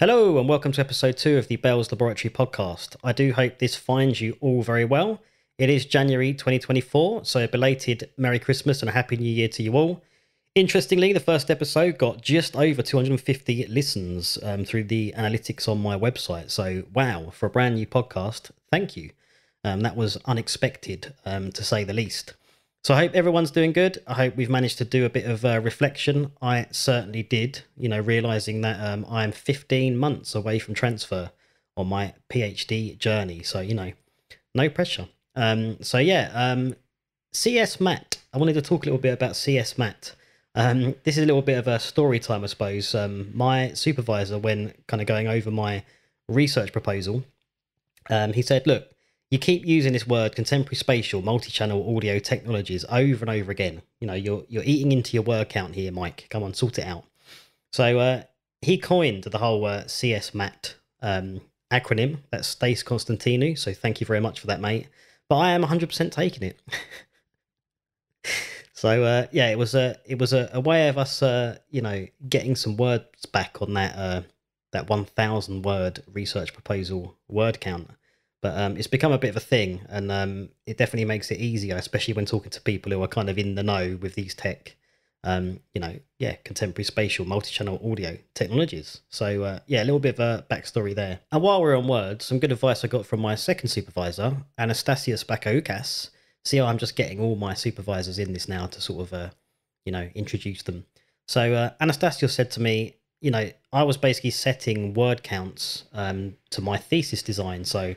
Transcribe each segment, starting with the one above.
Hello and welcome to episode 2 of the Bell's Laboratory podcast. I do hope this finds you all very well. It is January 2024, so belated Merry Christmas and a Happy New Year to you all. Interestingly, the first episode got just over 250 listens through the analytics on my website. So wow, for a brand new podcast, thank you. That was unexpected, to say the least. So I hope everyone's doing good. I hope we've managed to do a bit of reflection. I certainly did, realizing that I'm 15 months away from transfer on my PhD journey. So, no pressure. CS Matt. I wanted to talk a little bit about CS Matt. This is a little bit of a story time, I suppose. My supervisor, when kind of going over my research proposal, he said, look, you keep using this word contemporary spatial multi-channel audio technologies over and over again. You're eating into your word count here, Mike. Come on, sort it out. So he coined the whole CS Matt acronym. That's Stace Constantinou. So thank you very much for that, mate. But I am 100% taking it. So it was a way of us getting some words back on that 1,000 word research proposal word count. But it's become a bit of a thing, and it definitely makes it easier, especially when talking to people who are kind of in the know with these tech, contemporary spatial multi-channel audio technologies. So a little bit of a backstory there. And while we're on words, some good advice I got from my second supervisor, Anastasios Bakoukas. See how I'm just getting all my supervisors in this now to sort of, introduce them. So Anastasios said to me, I was basically setting word counts to my thesis design. So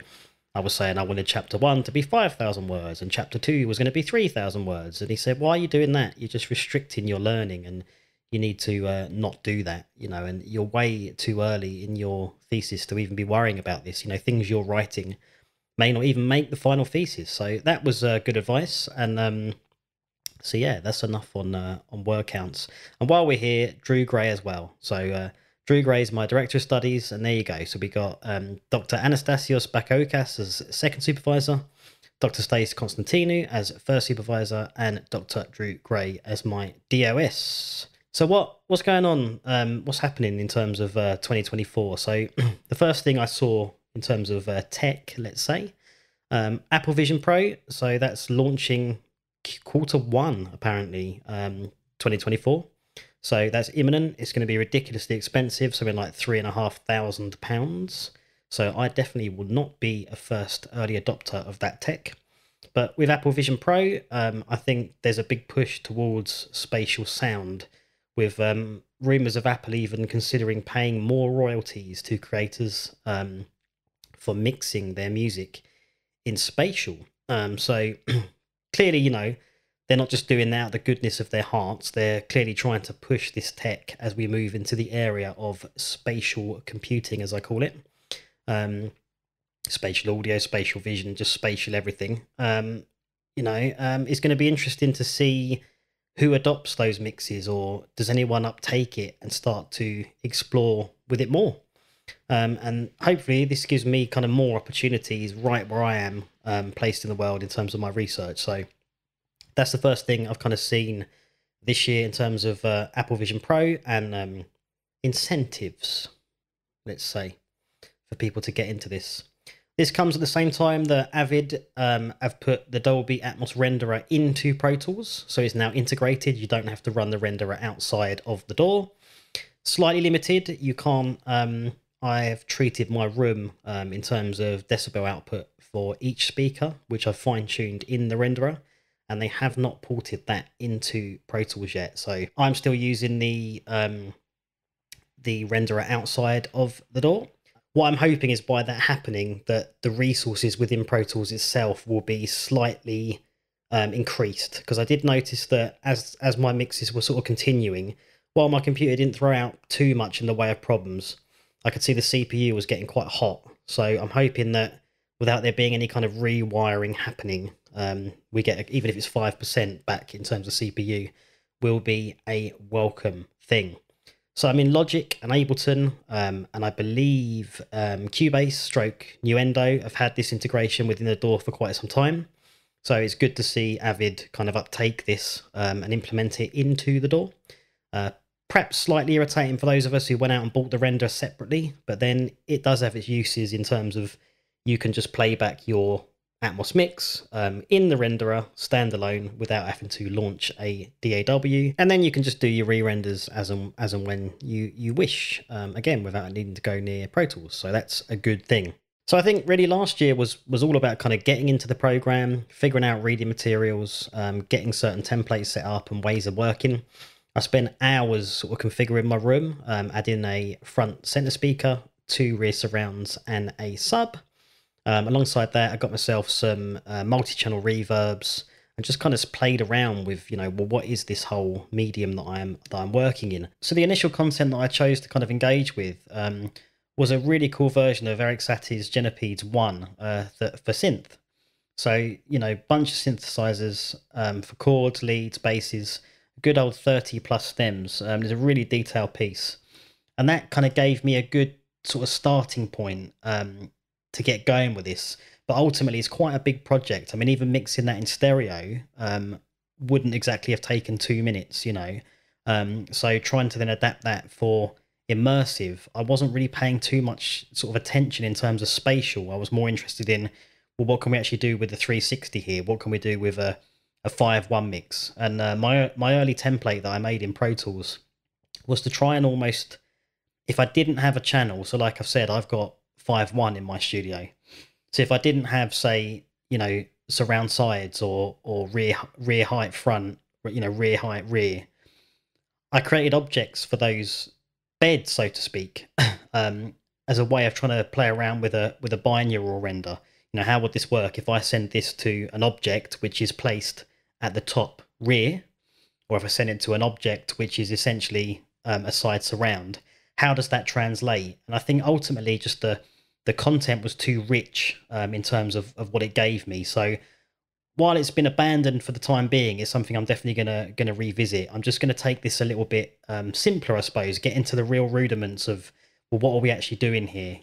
I was saying I wanted chapter 1 to be 5,000 words and chapter 2 was going to be 3,000 words. And he said, why are you doing that? You're just restricting your learning and you need to not do that, and you're way too early in your thesis to even be worrying about this. Things you're writing may not even make the final thesis. So that was good advice. And that's enough on word counts. And while we're here, Drew Gray as well. So Drew Gray is my director of studies, and there you go. So we got Dr. Anastasios Bakoukas as second supervisor, Dr. Stace Constantinou as first supervisor, and Dr. Drew Gray as my DOS. So what's going on? What's happening in terms of 2024? So the first thing I saw in terms of tech, let's say, Apple Vision Pro. So that's launching Q1 apparently, 2024. So that's imminent. It's going to be ridiculously expensive, something like £3,500. So I definitely will not be a first early adopter of that tech. But with Apple Vision Pro, I think there's a big push towards spatial sound, with rumours of Apple even considering paying more royalties to creators for mixing their music in spatial. So clearly, they're not just doing that out of the goodness of their hearts. They're clearly trying to push this tech as we move into the area of spatial computing, as I call it. Spatial audio, spatial vision, just spatial everything. It's going to be interesting to see who adopts those mixes, or does anyone uptake it and start to explore with it more. And hopefully this gives me kind of more opportunities right where I am placed in the world in terms of my research. So that's the first thing I've kind of seen this year in terms of Apple Vision Pro and incentives, let's say, for people to get into this. This comes at the same time that Avid have put the Dolby Atmos renderer into Pro Tools. So it's now integrated. You don't have to run the renderer outside of the DAW. Slightly limited. You can't... I've treated my room in terms of decibel output for each speaker, which I've fine-tuned in the renderer. And they have not ported that into Pro Tools yet. So I'm still using the renderer outside of the DAW. What I'm hoping is by that happening, that the resources within Pro Tools itself will be slightly increased. Because I did notice that as my mixes were sort of continuing, while my computer didn't throw out too much in the way of problems, I could see the CPU was getting quite hot. So I'm hoping that without there being any kind of rewiring happening, we get, even if it's 5% back in terms of CPU, will be a welcome thing. So I'm in Logic and Ableton, and I believe Cubase stroke Nuendo have had this integration within the DAW for quite some time. So it's good to see Avid kind of uptake this and implement it into the DAW. perhaps slightly irritating for those of us who went out and bought the render separately, but then it does have its uses in terms of you can just play back your Atmos mix in the renderer standalone without having to launch a DAW, and then you can just do your re-renders as and when you wish, again without needing to go near Pro Tools. So that's a good thing. So I think really last year was all about kind of getting into the program, figuring out reading materials, getting certain templates set up and ways of working. I spent hours sort of configuring my room, adding a front center speaker, 2 rear surrounds, and a sub. Alongside that, I got myself some multi-channel reverbs and just kind of played around with, well, what is this whole medium that I'm working in? So the initial content that I chose to kind of engage with was a really cool version of Eric Satie's Genipedes 1 for synth. So, bunch of synthesizers for chords, leads, basses, good old 30 plus stems. There's a really detailed piece. And that kind of gave me a good sort of starting point to get going with this. But ultimately, it's quite a big project. I mean, even mixing that in stereo wouldn't exactly have taken 2 minutes, So trying to then adapt that for immersive, I wasn't really paying too much sort of attention in terms of spatial. I was more interested in, well, what can we actually do with the 360 here? What can we do with a 5-1 mix? And my early template that I made in Pro Tools was to try and almost, if I didn't have a channel, so like I've said, I've got 5-1 in my studio. So if I didn't have, say, surround sides or rear height front, rear height rear, I created objects for those beds, so to speak, as a way of trying to play around with a binaural render. How would this work if I send this to an object which is placed at the top rear, or if I send it to an object which is essentially a side surround? How does that translate? And I think ultimately just the content was too rich in terms of what it gave me. So while it's been abandoned for the time being, it's something I'm definitely gonna revisit. I'm just gonna take this a little bit simpler, I suppose, get into the real rudiments of, well, what are we actually doing here?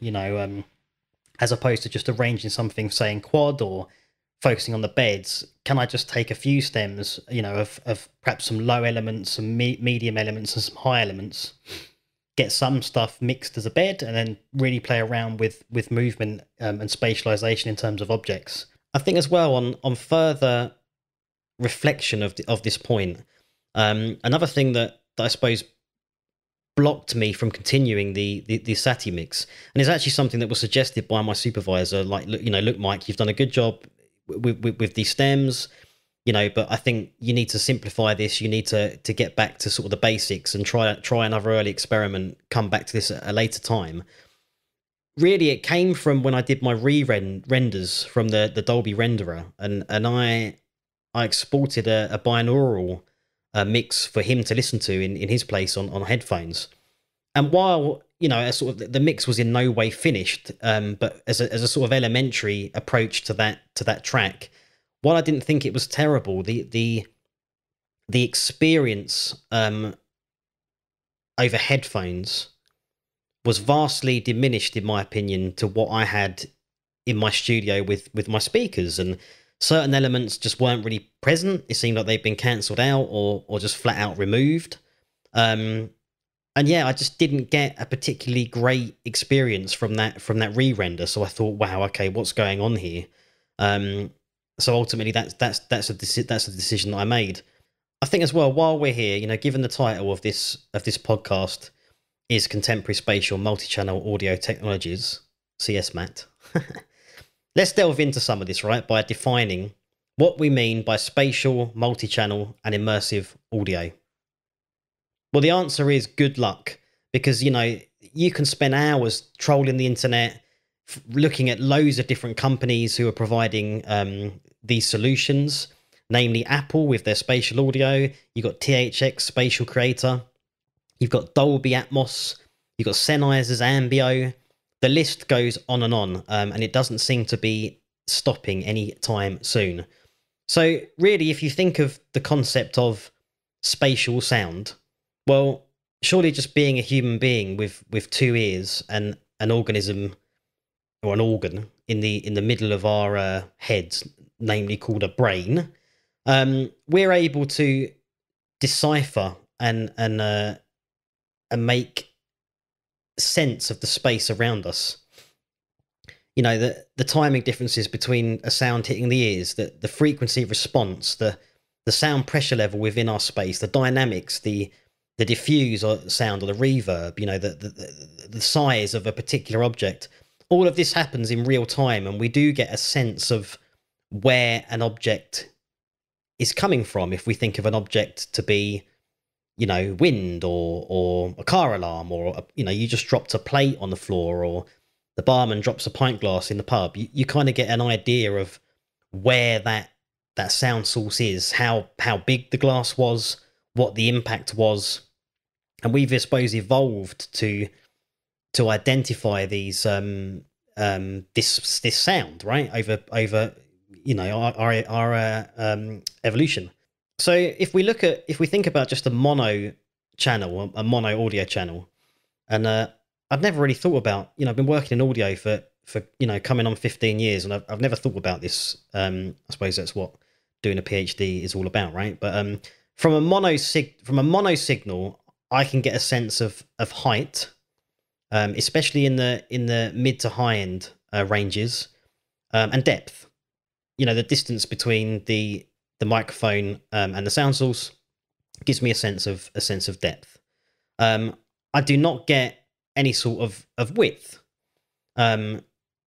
As opposed to just arranging something, say, in quad or focusing on the beds. Can I just take a few stems, of perhaps some low elements, some medium elements, and some high elements, get some stuff mixed as a bed, and then really play around with movement and spatialization in terms of objects. I think as well, on further reflection of this point, another thing that I suppose blocked me from continuing the Satie mix, and it's actually something that was suggested by my supervisor, like, look, Mike, you've done a good job with these stems, but I think you need to simplify this. You need to get back to sort of the basics and try another early experiment, come back to this at a later time. Really, it came from when I did my renders from the Dolby renderer, and I exported a binaural mix for him to listen to in his place on headphones. And while sort of the mix was in no way finished, but as a sort of elementary approach to that track, while I didn't think it was terrible, the experience over headphones was vastly diminished, in my opinion, to what I had in my studio with my speakers, and certain elements just weren't really present. It seemed like they'd been cancelled out or just flat out removed. And yeah, I just didn't get a particularly great experience from that re-render. So I thought, wow, okay, what's going on here? So ultimately, that's a decision that I made. I think as well, while we're here, given the title of this podcast is Contemporary Spatial Multi-Channel Audio Technologies, CSMAT. Let's delve into some of this, right, by defining what we mean by spatial, multi-channel, and immersive audio. Well, the answer is good luck, because, you can spend hours trolling the internet, looking at loads of different companies who are providing these solutions, namely Apple with their spatial audio. You've got THX Spatial Creator. You've got Dolby Atmos. You've got Sennheiser's Ambio. The list goes on, and it doesn't seem to be stopping any time soon. So really, if you think of the concept of spatial sound, well, surely just being a human being with 2 ears and an organism or an organ in the middle of our heads, namely called a brain, we're able to decipher and make sense of the space around us. You know, the timing differences between a sound hitting the ears, the frequency response, the sound pressure level within our space, the dynamics, the diffuse or sound or the reverb, you know, the size of a particular object. All of this happens in real time, and we do get a sense of where an object is coming from. If we think of an object to be, you know, wind or a car alarm, or, you know, you just dropped a plate on the floor, or the barman drops a pint glass in the pub, you kind of get an idea of where that sound source is, how big the glass was, what the impact was. And we've, I suppose, evolved to identify these this sound, right, over you know, our evolution. So if we think about just a mono channel, a mono audio channel, and I've never really thought about, you know, I've been working in audio for you know, coming on 15 years, and I've never thought about this. I suppose that's what doing a PhD is all about, right? But from a mono signal, I can get a sense of height, especially in the mid to high end ranges, and depth. You know, the distance between the microphone and the sound source gives me a sense of depth. I do not get any sort of width.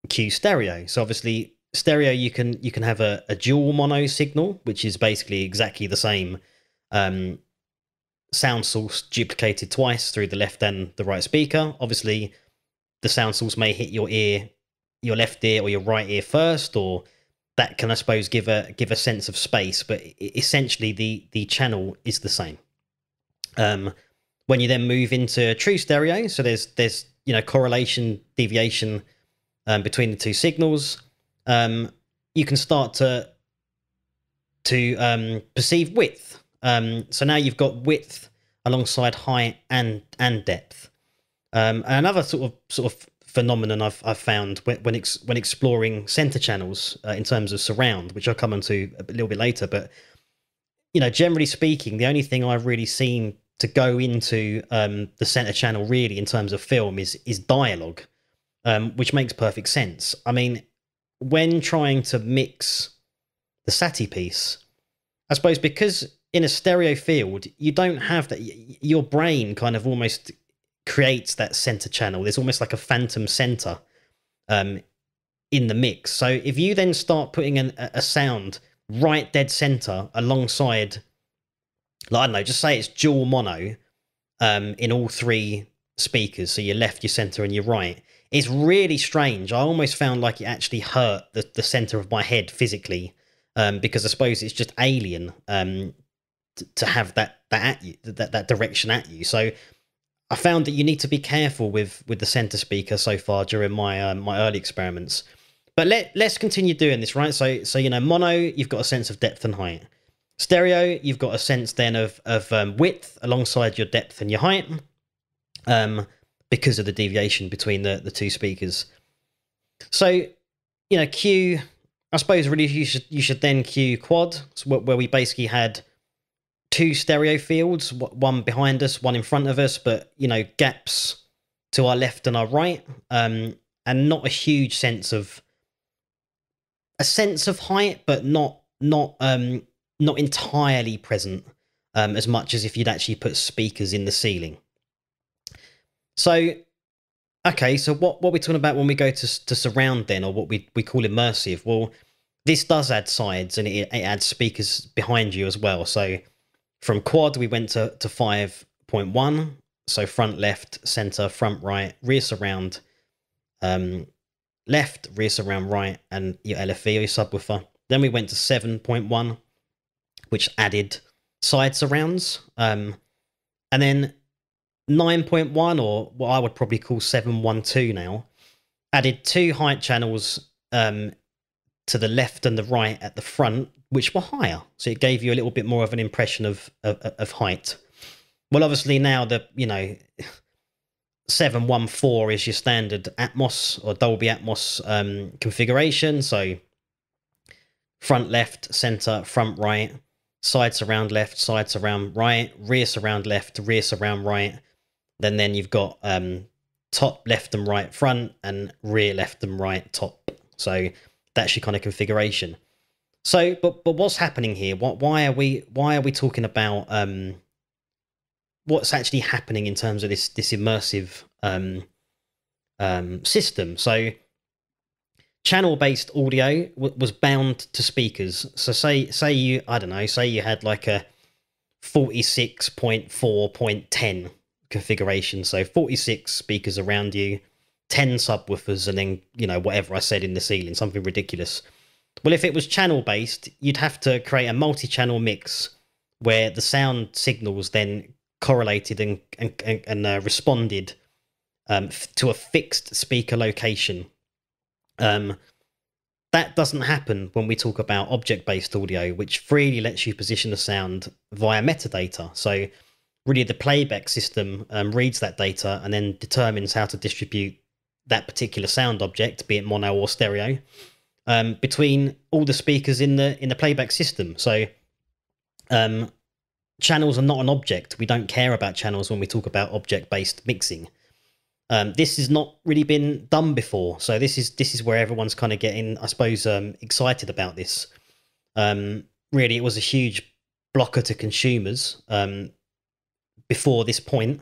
Cue stereo. So obviously stereo, you can have a dual mono signal, which is basically exactly the same sound source duplicated twice through the left and the right speaker. Obviously, the sound source may hit your left ear or your right ear first, or that can, I suppose, give a sense of space. But essentially, the channel is the same. When you then move into true stereo, so there's you know, correlation, deviation between the two signals. You can start to perceive width. So now you've got width alongside height and depth. Another sort of phenomenon I've found when exploring center channels in terms of surround, which I'll come onto a little bit later. But you know, generally speaking, the only thing I've really seen to go into the center channel really in terms of film is dialogue, which makes perfect sense. I mean, when trying to mix the Sati piece, I suppose because in a stereo field, you don't have that. Your brain kind of almost creates that center channel. There's almost like a phantom center in the mix. So if you then start putting a sound right dead center alongside, like, I don't know, just say it's dual mono in all three speakers, so your left, your center, and your right. It's really strange. I almost found like it actually hurt the center of my head physically, because I suppose it's just alien to have that at you, that direction at you. So I found that you need to be careful with the center speaker so far during my my early experiments. But let's continue doing this, right? So you know, mono, you've got a sense of depth and height. Stereo, you've got a sense then of width alongside your depth and your height, because of the deviation between the two speakers. So, you know, Q, I suppose really you should then cue quad, where we basically had two stereo fields, one behind us, one in front of us, but you know, gaps to our left and our right, and not a huge sense of height, but not entirely present, as much as if you'd actually put speakers in the ceiling. So, okay, so what we're talking about when we go to surround then, or what we call immersive? Well, this does add sides, and it adds speakers behind you as well. So from quad, we went to 5.1. So front, left, center, front, right, rear surround, left, rear surround, right, and your LFE or your subwoofer. Then we went to 7.1, which added side surrounds. And then 9.1, or what I would probably call 712 now, added two height channels to the left and the right at the front, which were higher. So it gave you a little bit more of an impression of height. Well, obviously now you know, 714 is your standard Atmos or Dolby Atmos configuration. So front left, center, front right, side surround left, side surround right, rear surround left, rear surround right. then you've got top, left and right, front, and rear, left and right, top. So that's your kind of configuration. So, but what's happening here? Why are we talking about what's actually happening in terms of this immersive system? So, channel-based audio was bound to speakers. So, say you, I don't know, say you had like a 46.4.10 configuration. So 46 speakers around you, 10 subwoofers, and then, you know, whatever I said in the ceiling, something ridiculous. Well, if it was channel based, you'd have to create a multi-channel mix where the sound signals then correlated and responded to a fixed speaker location. That doesn't happen when we talk about object-based audio, which freely lets you position the sound via metadata. So really the playback system reads that data and then determines how to distribute that particular sound object, be it mono or stereo, between all the speakers in the playback system. So channels are not an object. We don't care about channels when we talk about object-based mixing. This has not really been done before, so this is where everyone's kind of getting, I suppose, excited about this. Really, it was a huge blocker to consumers before this point.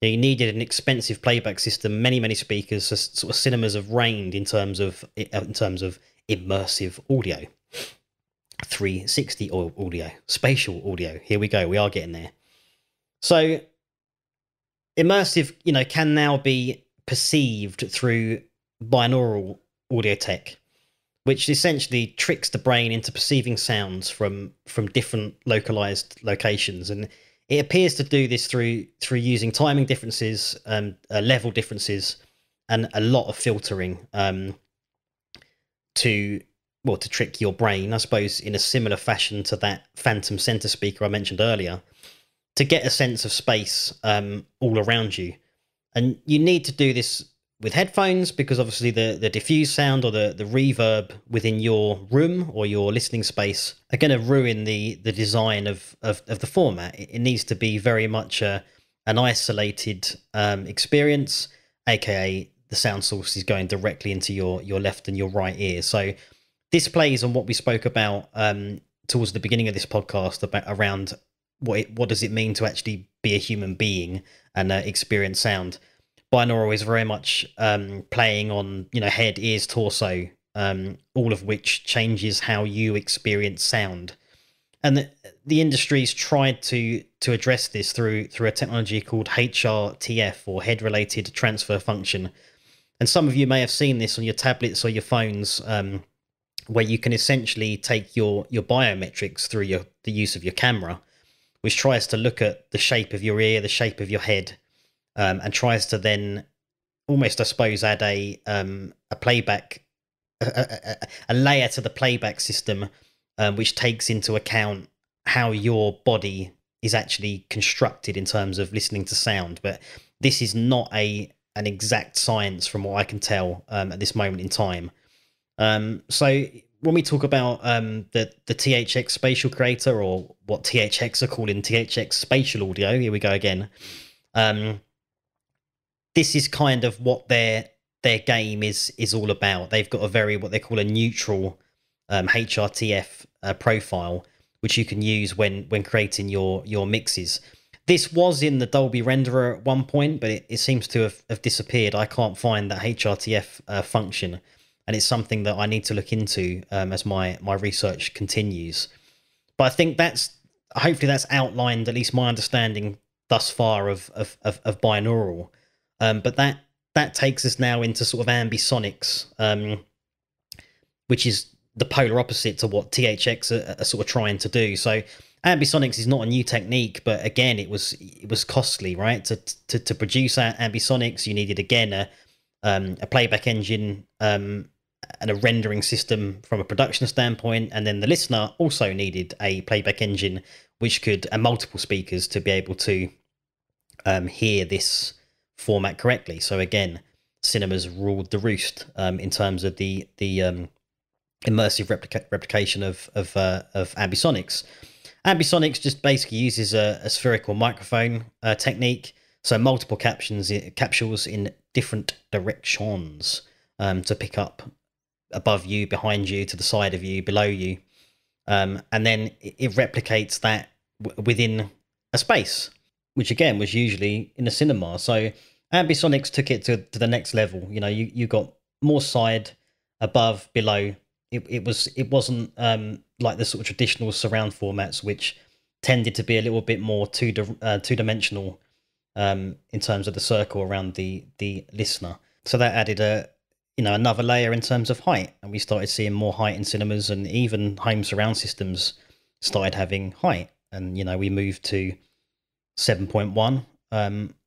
You needed an expensive playback system, many speakers. So sort of cinemas have reigned in terms of immersive audio, 360 audio, spatial audio. Here we go. We are getting there. So immersive, you know, can now be perceived through binaural audio tech, which essentially tricks the brain into perceiving sounds from different localized locations, and it appears to do this through using timing differences, level differences, and a lot of filtering to trick your brain, I suppose, in a similar fashion to that phantom center speaker I mentioned earlier, to get a sense of space all around you. And you need to do this with headphones because obviously the diffuse sound or the reverb within your room or your listening space are going to ruin the design of the format. It needs to be very much an isolated experience, aka the sound source is going directly into your left and your right ear. So this plays on what we spoke about towards the beginning of this podcast about around what does it mean to actually be a human being and experience sound. Binaural is very much playing on, you know, head, ears, torso, all of which changes how you experience sound. And the industry's tried to address this through a technology called HRTF, or head related transfer function. And some of you may have seen this on your tablets or your phones, where you can essentially take your biometrics through the use of your camera, which tries to look at the shape of your ear, the shape of your head, and tries to then almost, I suppose, add a playback, a layer to the playback system, which takes into account how your body is actually constructed in terms of listening to sound. But this is not an exact science from what I can tell at this moment in time. So when we talk about the THX Spatial Creator, or what THX are calling THX Spatial Audio, here we go again. This is kind of what their game is all about. They've got a very, what they call a neutral HRTF profile, which you can use when creating your mixes. This was in the Dolby renderer at one point, but it seems to have disappeared. I can't find that HRTF function, and it's something that I need to look into as my research continues. But I think hopefully that's outlined at least my understanding thus far of binaural. But that takes us now into sort of ambisonics, which is the polar opposite to what THX are sort of trying to do. So ambisonics is not a new technique, but again, it was costly, right? To produce ambisonics, you needed again a playback engine and a rendering system from a production standpoint, and then the listener also needed a playback engine which could, and multiple speakers to be able to hear this format correctly. So again, cinemas ruled the roost in terms of the immersive replication of ambisonics. Ambisonics just basically uses a spherical microphone technique. So multiple capsules in different directions to pick up above you, behind you, to the side of you, below you. And then it replicates that within a space, which again was usually in a cinema. So ambisonics took it to the next level. You know, you got more side, above, below. It wasn't like the sort of traditional surround formats, which tended to be a little bit more two-dimensional in terms of the circle around the listener. So that added another layer in terms of height, and we started seeing more height in cinemas, and even home surround systems started having height. And we moved to 7.1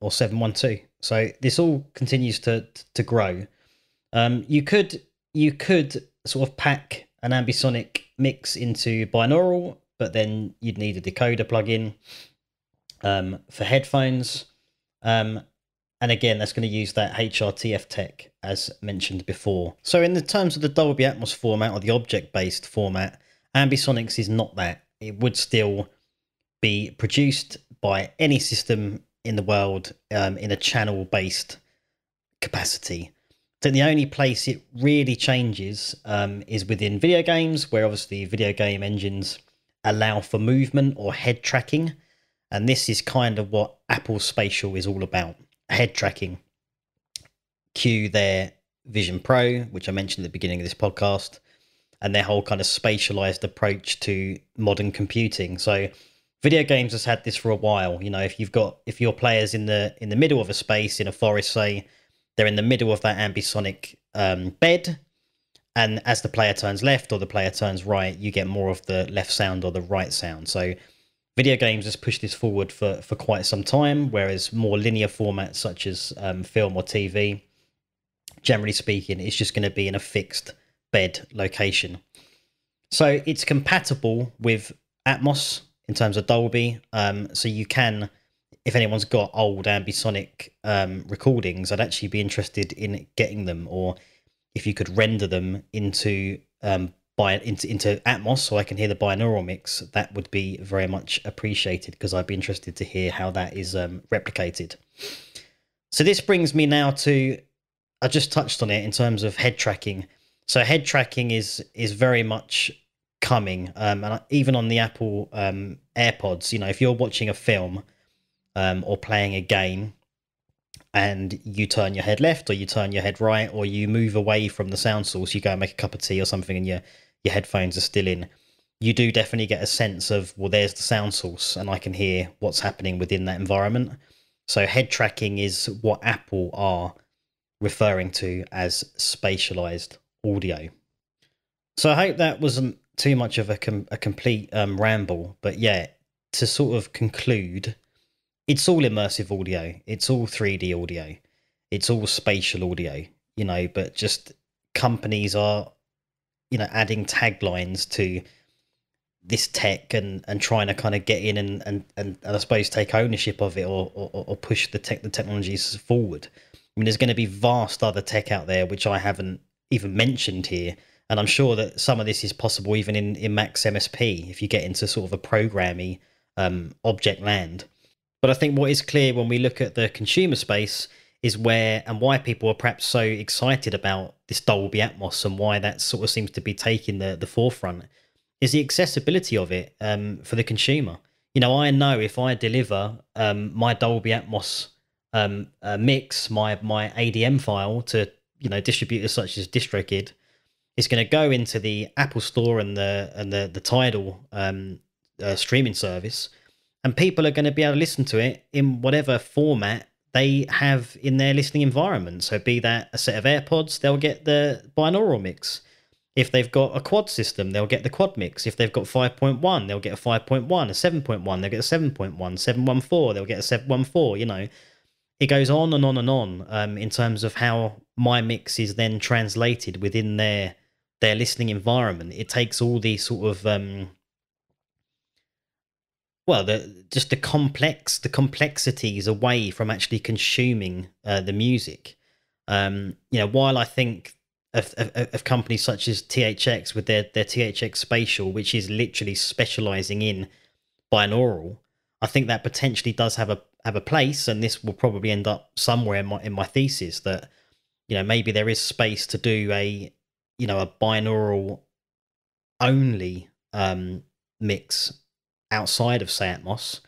or 712. So this all continues to grow. You could sort of pack an ambisonic mix into binaural, but then you'd need a decoder plugin for headphones. And again, that's going to use that HRTF tech as mentioned before. So in the terms of the Dolby Atmos format or the object-based format, ambisonics is not that. It would still be produced by any system in the world in a channel-based capacity. So the only place it really changes is within video games, where obviously video game engines allow for movement or head tracking. And this is kind of what Apple's Spatial is all about. Head tracking. Cue their Vision Pro, which I mentioned at the beginning of this podcast, and their whole kind of spatialized approach to modern computing. So video games has had this for a while. If your player's in the middle of a space in a forest, say, they're in the middle of that ambisonic bed, and as the player turns left or the player turns right, you get more of the left sound or the right sound. So video games has pushed this forward for quite some time, whereas more linear formats such as film or TV, generally speaking, it's just going to be in a fixed bed location. So it's compatible with Atmos in terms of Dolby. So you can, if anyone's got old ambisonic recordings, I'd actually be interested in getting them, or if you could render them into Atmos so I can hear the binaural mix, that would be very much appreciated, because I'd be interested to hear how that is replicated. So this brings me now to, I just touched on it in terms of head tracking. So head tracking is very much coming, and even on the Apple AirPods, if you're watching a film or playing a game, and you turn your head left or you turn your head right, or you move away from the sound source, you go and make a cup of tea or something, and your headphones are still in, you do definitely get a sense of, well, there's the sound source and I can hear what's happening within that environment. So head tracking is what Apple are referring to as spatialized audio. So I hope that wasn't too much of a complete ramble, but yeah, to sort of conclude, it's all immersive audio, it's all 3D audio, it's all spatial audio, but just companies are, adding taglines to this tech and trying to kind of get in and I suppose take ownership of it, or push the technologies forward. I mean, there's going to be vast other tech out there which I haven't even mentioned here, and I'm sure that some of this is possible even in Mac's MSP if you get into sort of a programmy object land. But I think what is clear when we look at the consumer space is where and why people are perhaps so excited about this Dolby Atmos, and why that sort of seems to be taking the forefront, is the accessibility of it for the consumer. I know if I deliver my Dolby Atmos mix, my ADM file to distributors such as DistroKid, it's going to go into the Apple Store and the Tidal streaming service. And people are going to be able to listen to it in whatever format they have in their listening environment. So be that a set of AirPods, they'll get the binaural mix. If they've got a quad system, they'll get the quad mix. If they've got 5.1, they'll get a 5.1, a 7.1, they'll get a 7.1, 714, they'll get a 714, It goes on and on and on in terms of how my mix is then translated within their listening environment. It takes all these sort of... the complexities away from actually consuming the music. While I think of companies such as THX with their THX Spatial, which is literally specializing in binaural, I think that potentially does have have a place, and this will probably end up somewhere in my thesis, that maybe there is space to do a binaural only mix outside of say Atmos.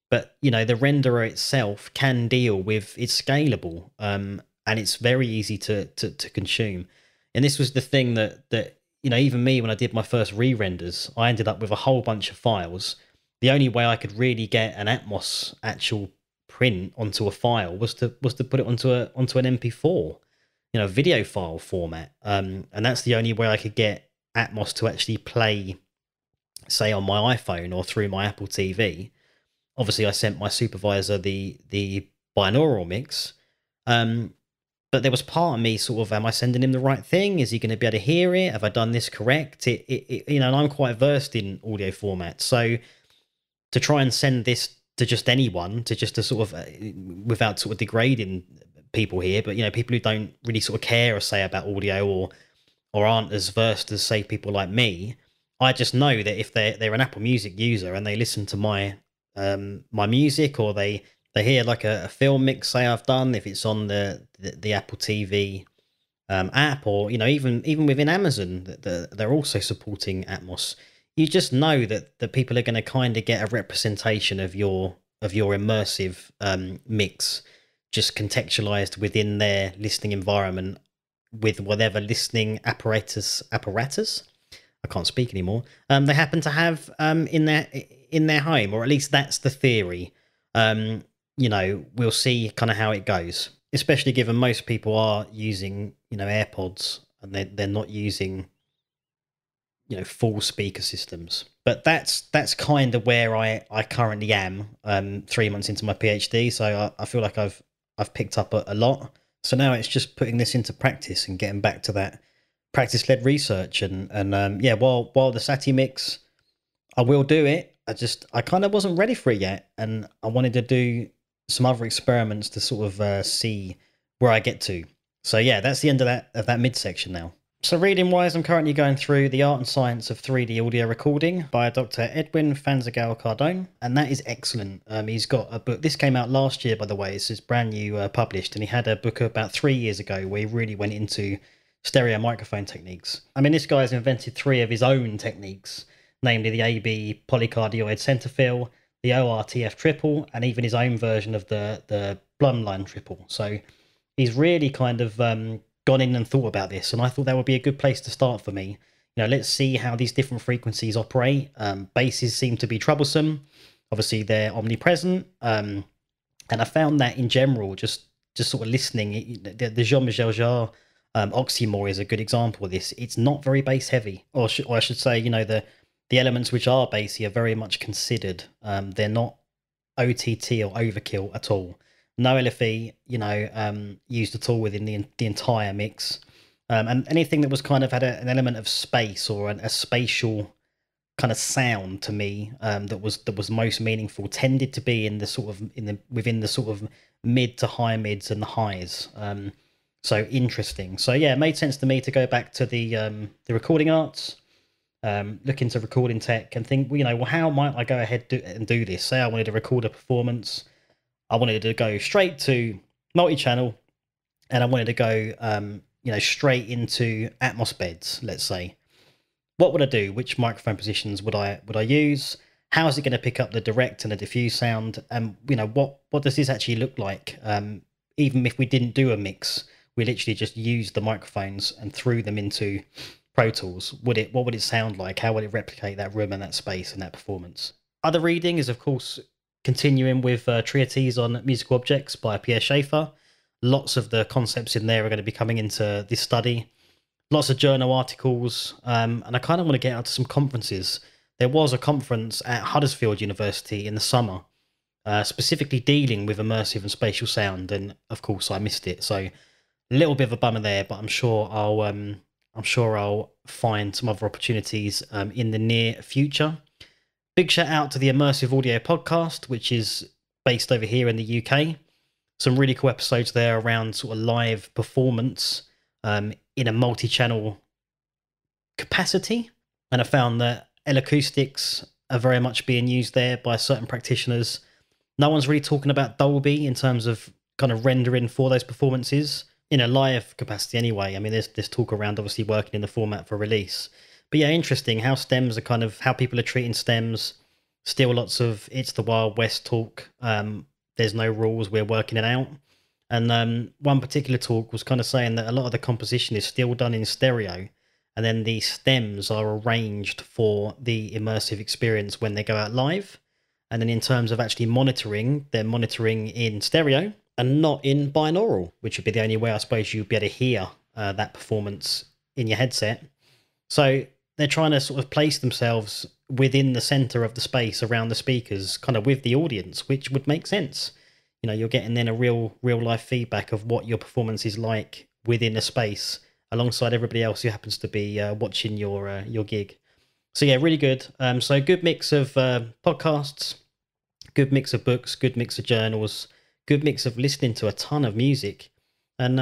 But the renderer itself can deal with, it's scalable, and it's very easy to consume. And this was the thing that even me, when I did my first re-renders, I ended up with a whole bunch of files. The only way I could really get an Atmos actual print onto a file was to put it onto an MP4, video file format. And that's the only way I could get Atmos to actually play, say, on my iPhone or through my Apple TV. Obviously, I sent my supervisor the binaural mix, but there was part of me sort of, am I sending him the right thing? Is he going to be able to hear it? Have I done this correct? And I'm quite versed in audio formats, so to try and send this to just anyone, to sort of, without sort of degrading people here, but people who don't really sort of care or say about audio, or aren't as versed as, say, people like me, I just know that if they're an Apple Music user and they listen to my music, or they hear like a film mix, say, I've done, if it's on the Apple TV app, or even within Amazon, they're also supporting Atmos. You just know that people are going to kind of get a representation of your immersive mix, just contextualized within their listening environment, with whatever listening apparatus I can't speak anymore they happen to have in their home, or at least that's the theory. We'll see kind of how it goes, especially given most people are using AirPods, and they're not using full speaker systems. But that's kind of where I currently am 3 months into my PhD, so I feel like I've picked up a lot. So now it's just putting this into practice and getting back to that practice-led research. And yeah, while the Sati mix, I will do it. I kind of wasn't ready for it yet, and I wanted to do some other experiments to sort of see where I get to. So yeah, that's the end of that midsection now. So reading wise, I'm currently going through The Art and Science of 3D Audio Recording by Dr. Edwin Fanzagal Cardone, and that is excellent. He's got a book, this came out last year, by the way, it's brand new published, and he had a book about 3 years ago where he really went into stereo microphone techniques. I mean, this guy's invented 3 of his own techniques, namely the AB polycardioid center fill, the ORTF triple, and even his own version of the Blumlein triple. So he's really kind of gone in and thought about this, and I thought that would be a good place to start for me. Let's see how these different frequencies operate. Basses seem to be troublesome. Obviously, they're omnipresent, and I found that in general, just sort of listening, the Jean-Michel Jarre Oxymore is a good example of this. It's not very bass heavy, or I should say, the elements which are bassy are very much considered. They're not OTT or overkill at all. No LFE, used at all within the entire mix, and anything that was kind of had an element of space, or a spatial kind of sound to me, that was most meaningful, tended to be in the sort of within the sort of mid to high mids and the highs. So interesting. So yeah, it made sense to me to go back to the recording arts, look into recording tech, and think, well, how might I go ahead and do this? Say I wanted to record a performance. I wanted to go straight to multi-channel, and I wanted to go, straight into Atmos beds, let's say. What would I do? Which microphone positions would I use? How is it going to pick up the direct and the diffuse sound? And what does this actually look like? Even if we didn't do a mix, we literally just used the microphones and threw them into Pro Tools. What would it sound like? How would it replicate that room and that space and that performance? Other reading is, of course, continuing with treatise on musical objects by Pierre Schaeffer. Lots of the concepts in there are going to be coming into this study. Lots of journal articles, and I kind of want to get out to some conferences. There was a conference at Huddersfield University in the summer, specifically dealing with immersive and spatial sound, and of course I missed it. So a little bit of a bummer there, but I'm sure I'll find some other opportunities in the near future. Big shout out to the Immersive Audio podcast, which is based over here in the UK. Some really cool episodes there around sort of live performance in a multi-channel capacity. And I found that L acoustics are very much being used there by certain practitioners, No one's really talking about Dolby in terms of kind of rendering for those performances in a live capacity anyway. I mean, there's talk around obviously working in the format for release. But yeah, interesting how stems are kind of how people are treating stems. Still lots of it's the Wild West talk. There's no rules, we're working it out. And one particular talk was kind of saying that a lot of the composition is still done in stereo, and then the stems are arranged for the immersive experience when they go out live. And then in terms of actually monitoring, they're monitoring in stereo and not in binaural, which would be the only way I suppose you'd be able to hear that performance in your headset. So they're trying to sort of place themselves within the center of the space around the speakers, kind of with the audience, which would make sense. You know, you're getting then a real life feedback of what your performance is like within a space alongside everybody else who happens to be watching your gig. So yeah, really good. So good mix of podcasts, good mix of books, good mix of journals, good mix of listening to a ton of music. And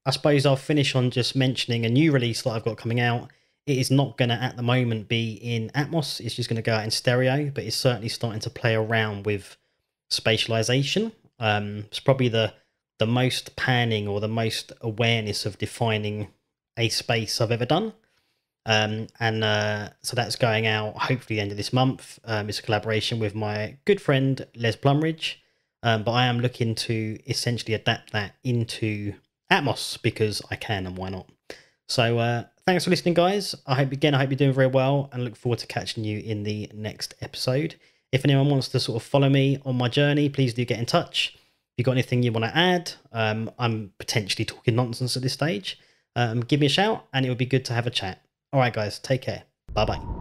I suppose I'll finish on just mentioning a new release that I've got coming out. It is not going to at the moment be in Atmos. It's just going to go out in stereo, but it's certainly starting to play around with spatialization. It's probably the most panning or the most awareness of defining a space I've ever done. So that's going out hopefully the end of this month. It's a collaboration with my good friend Les Plumridge, but I am looking to essentially adapt that into Atmos because I can, and why not? So thanks for listening, guys. I hope you're doing very well, and look forward to catching you in the next episode. If anyone wants to sort of follow me on my journey, please do get in touch. If you've got anything you want to add, I'm potentially talking nonsense at this stage. Give me a shout, and it would be good to have a chat. All right, guys, take care. Bye-bye.